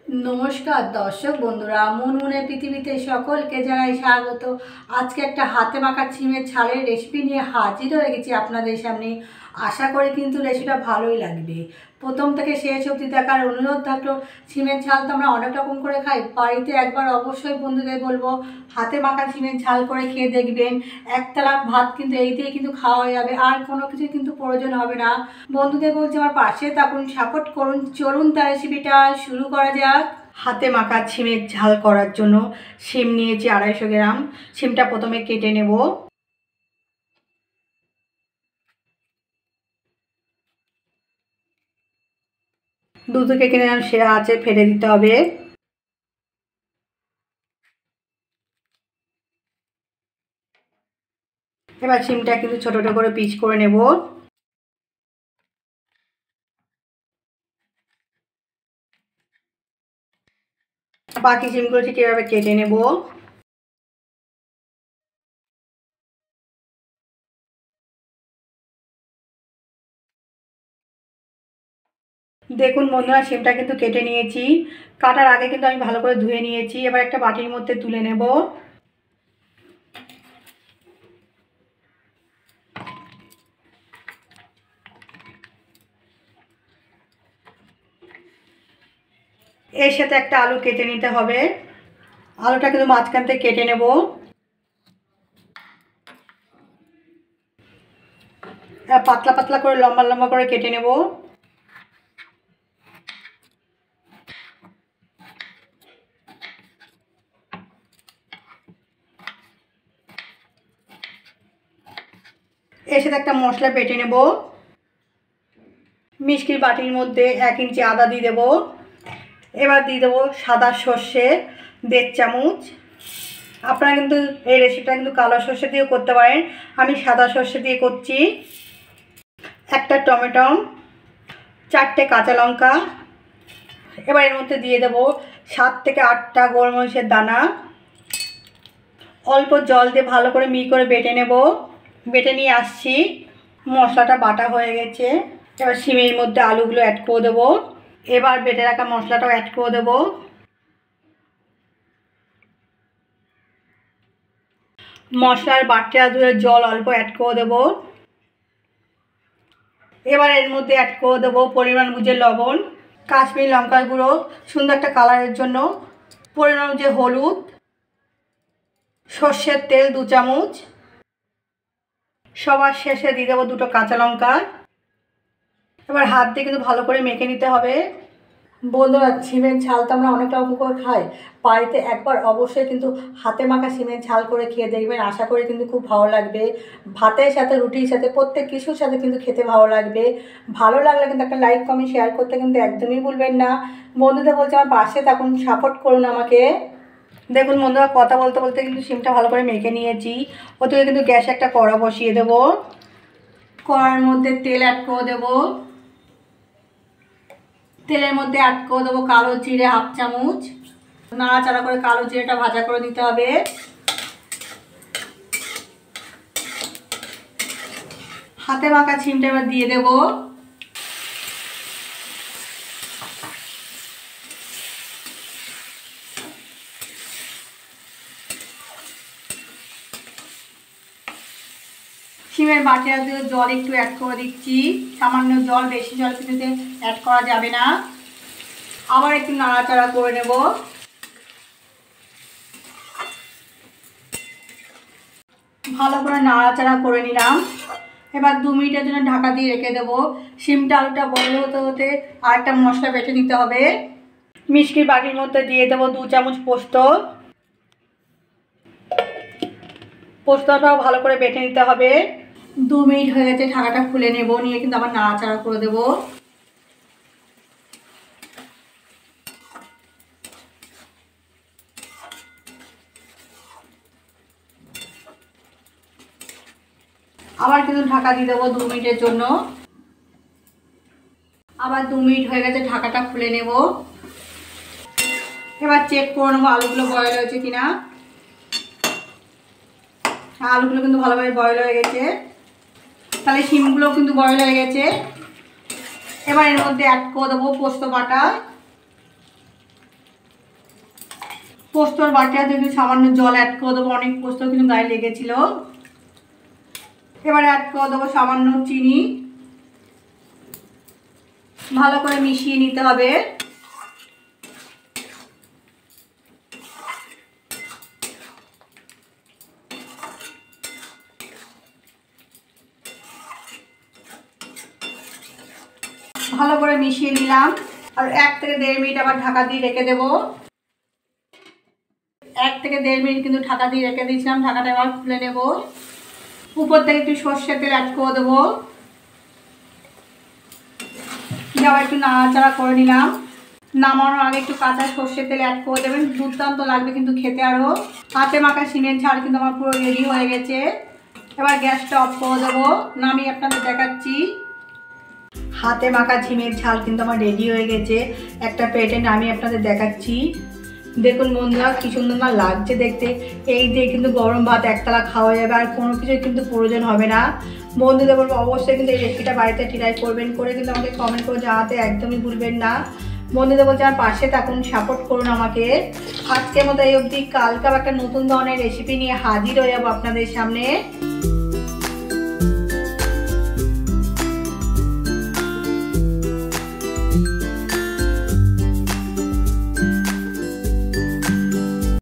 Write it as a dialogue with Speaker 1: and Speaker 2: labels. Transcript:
Speaker 1: নমস্কার দর্শক বন্ধুরা, মুনমুনের পৃথিবীতে সকলকে জানাই স্বাগত। আজকে একটা হাতে মাখা সিমের ঝালের রেসিপি নিয়ে হাজির হয়ে গেছি আপনাদের সামনে। আশা করি কিন্তু রেসিপিটা ভালোই লাগবে। প্রথম থেকে শেষ অবধি দেখার অনুরোধ থাকলো। সিমের ঝাল তো আমরা অনেক রকম করে খাই, বাড়িতে একবার অবশ্যই বন্ধুদের বলবো হাতে মাখা সিমের ঝাল করে খেয়ে দেখবেন। এক থালা ভাত কিন্তু এই দিয়ে কিন্তু খাওয়া যাবে, আর কোনো কিছু কিন্তু প্রয়োজন হবে না। বন্ধুদের বলছি আমার পাশে থাকুন, সাপোর্ট করুন। চলুন তার রেসিপিটা শুরু করা যাক। হাতে মাখা সিমের ঝাল করার জন্য সিম নিয়েছি 250 গ্রাম। সিমটা প্রথমে কেটে নেব। দু থেকে কিনে সেরা আছে, ফেলে দিতে হবে। এবার সিমটা কিন্তু ছোট ছোট করে পিস করে নেব। বাকি সিমগুলো ঠিক এভাবে কেটে নেব। দেখুন বন্ধুরা, সিমটা কিন্তু কেটে নিয়েছি। কাটার আগে কিন্তু আমি ভালো করে ধুয়ে নিয়েছি। এবার একটা বাটির মধ্যে তুলে নেব। এর সাথে একটা আলু কেটে নিতে হবে। আলুটা কিন্তু মাঝখান থেকে কেটে নেব। পাতলা পাতলা করে লম্বা লম্বা করে কেটে নেব। এর সাথে একটা মশলা বেটে নেব। মিষ্টির বাটির মধ্যে 1 ইঞ্চি আদা দিয়ে দেবো। এবার দিয়ে দেবো সাদা সর্ষে 1.5 চামচ। আপনারা কিন্তু এই রেসিপিটা কিন্তু কালো সর্ষে দিয়েও করতে পারেন, আমি সাদা সর্ষে দিয়ে করছি। একটা টমেটো, 4টে কাঁচা লঙ্কা। এবার এর মধ্যে দিয়ে দেবো 7 থেকে 8টা গোলমরিচের দানা। অল্প জল দিয়ে ভালো করে মিহি করে বেটে নেব। বেটে নিয়ে আসছি। মশলাটা বাটা হয়ে গেছে। এবার সিমের মধ্যে আলুগুলো অ্যাড করে দেবো। এবার বেটে রাখা মশলাটাও অ্যাড করে দেবো। মশলার বাটা ধুয়ে জল অল্প অ্যাড করে দেবো। এবার এর মধ্যে অ্যাড করে দেবো পরিমাণ বুঝে লবণ, কাশ্মীরি লঙ্কার গুঁড়ো সুন্দর একটা কালারের জন্য, পরিমাণ বুঝে হলুদ, সর্ষের তেল 2 চামচ। সবার শেষে দিয়ে দেবো 2টো কাঁচা লঙ্কা। এবার হাত দিয়ে কিন্তু ভালো করে মেখে নিতে হবে। বন্ধুরা, সিমের ঝাল তো আমরা অনেক রকম করে খাই, বাড়িতে একবার অবশ্যই কিন্তু হাতে মাখা সিমের ঝাল করে খেয়ে দেখবেন। আশা করি কিন্তু খুব ভালো লাগবে। ভাতের সাথে, রুটির সাথে, প্রত্যেক কিছুর সাথে কিন্তু খেতে ভালো লাগবে। ভালো লাগলে কিন্তু একটা লাইক কমেন্ট শেয়ার করতে কিন্তু একদমই ভুলবেন না। বন্ধুদের বলছে আমার পাশে থাকুন, সাপোর্ট করুন আমাকে। দেখুন বন্ধুরা, কথা বলতে বলতে কিন্তু সিমটা ভালো করে মেখে নিয়েছি। ওদিকে কিন্তু গ্যাসে একটা কড়া বসিয়ে দেবো। কড়ার মধ্যে তেল অ্যাড করে দেবো। তেলের মধ্যে অ্যাড করে দেবো কালো জিরে 1/2 চামচ। নাড়াচাড়া করে কালো জিরেটা ভাজা করে নিতে হবে। হাতে মাখা সিমটা এবার দিয়ে দেবো। সিমের বাটিটা দিয়ে জল একটু অ্যাড করে দিচ্ছি, সামান্য জল, বেশি জল কিন্তু অ্যাড করা যাবে না। আবার একটু নাড়াচাড়া করে নেব। ভালো করে নাড়াচাড়া করে নিলাম। এবার 2 মিনিটের জন্য ঢাকা দিয়ে রেখে দেবো। সিমটা আলুটা বড় হতে হতে আর একটা মশলা বেটে নিতে হবে। মিষ্টির বাটির মধ্যে দিয়ে দেবো 2 চামচ পোস্ত। পোস্তটাও ভালো করে বেটে নিতে হবে। 2 মিনিট হয়ে গেছে, ঢাকাটা খুলে নেব, নিয়ে কিন্তু আবার নাড়াচাড়া করে দেবো। আবার কিন্তু ঢাকা দিয়ে দেবো 2 মিনিটের জন্য। আবার 2 মিনিট হয়ে গেছে, ঢাকাটা খুলে নেব। এবার চেক করে নেবো আলুগুলো বয়েল হয়েছে কিনা। আলুগুলো কিন্তু ভালোভাবে বয়েল হয়ে গেছে। তাহলে শিমগুলোও কিন্তু বয়েল হয়ে গেছে। এবার এর মধ্যে অ্যাড করে দেবো পোস্ত বাটা। পোস্তর বাটিটা একটু সামান্য জল অ্যাড করে দেবো, অনেক পোস্ত কিন্তু গায়ে লেগেছিল। এবারে অ্যাড করে দেবো সামান্য চিনি, ভালো করে মিশিয়ে নিতে হবে। ভালো করে মিশিয়ে নিলাম। আর 1 থেকে 1.5 মিনিট আবার ঢাকা দিয়ে রেখে দেবো। 1 থেকে 1.5 মিনিট কিন্তু ঢাকা দিয়ে রেখে দিয়েছিলাম। ঢাকাটা আবার খুলে নেব। উপর থেকে একটু সর্ষের তেল অ্যাড করে দেবো, আবার একটু নাড়াচাড়া করে নিলাম। নামানোর আগে একটু কাঁচা সর্ষের তেল অ্যাড করে দেবেন, দুর্দান্ত লাগবে কিন্তু খেতে। আরও হাতে মাখা সিমের ঝাল কিন্তু আমার পুরো রেডি হয়ে গেছে। এবার গ্যাসটা অফ করে দেবো, নামিয়ে আপনাদের দেখাচ্ছি। হাতে মাখা ঝিমের ঝাল কিন্তু আমার রেডি হয়ে গেছে। একটা প্লেটে নামিয়ে আপনাদের দেখাচ্ছি। দেখুন বন্ধুরা কি সুন্দর না লাগছে দেখতে। এই দিয়ে কিন্তু গরম ভাত একতলা খাওয়া যাবে, আর কোনো কিছুই কিন্তু প্রয়োজন হবে না। বন্ধুদের বলবো অবশ্যই কিন্তু এই রেসিপিটা বাড়িতে ট্রাই করবেন, করে কিন্তু আমাকে কমেন্ট করে জানাতে একদমই ভুলবেন না। বন্ধুদের বলছে আমার পাশে থাকুন, সাপোর্ট করুন আমাকে। আজকের মতো এই অবধি, কালকে একটা নতুন ধরনের রেসিপি নিয়ে হাজির হয়ে যাবো আপনাদের সামনে।